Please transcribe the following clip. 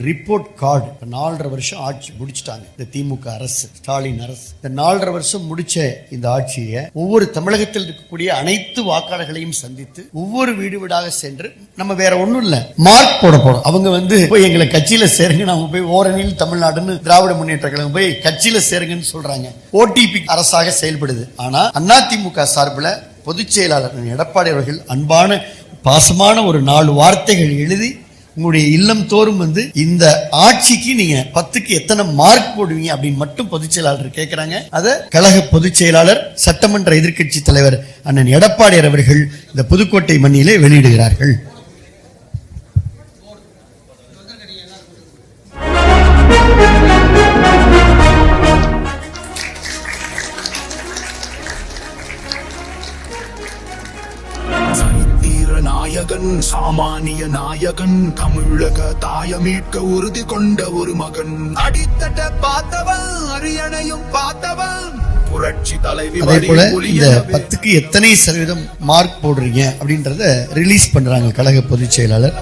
Report card. 4.5 வருஷம் ஆட்சி முடிச்சுட்டாங்க இந்த திமுக அரசு, ஸ்டாலின் அரசு. இந்த 4.5 வருஷம் முடிச்ச இந்த ஆட்சியை ஒவ்வொரு தமிழகத்தில் இருக்கக்கூடிய அனைத்து வாக்காளர்களையும் சந்தித்து ஒவ்வொரு வீடு வீடாக சென்று நம்ம வேற ஒண்ணும் இல்ல மார்க் போட போறோம். அவங்க போய் எங்களை கட்சியில சேருங்க, அவங்க போய் ஓரணியில் தமிழ்நாடுன்னு திராவிட முன்னேற்ற கழகம் போய் கட்சியில சேருங்கன்னு சொல்றாங்க. ஓடிபி அரசாக செயல்படுது. ஆனா அதிமுக சார்பில் பொதுச் செயலாளர் எடப்பாடி அவர்கள் அன்பான பாசமான ஒரு 4 வார்த்தைகள் எழுதி உங்களுடைய இல்லம் தோறும் இந்த ஆட்சிக்கு நீங்க 10க்கு எத்தனை மார்க் போடுவீங்க அப்படின்னு மட்டும் பொதுச் செயலாளர் கேட்கிறாங்க. அத கழக பொதுச் செயலாளர் சட்டமன்ற எதிர்க்கட்சி தலைவர் அண்ணன் எடப்பாடி அவர்கள் இந்த புதுக்கோட்டை மண்ணிலே வெளியிடுகிறார்கள். நாயகன், சாமானிய நாயகன், தமிழக தாய மீட்க உறுதி கொண்ட ஒரு மகன். அடித்தட்ட பார்த்தவன், அரியணையும் பார்த்தவன், புரட்சி தலைவி. அதே போல இந்த 10க்கு எத்தனை சதவீதம் மார்க் போடுறீங்க அப்படின்றத ரிலீஸ் பண்றாங்க கழக பொதுச் செயலாளர்.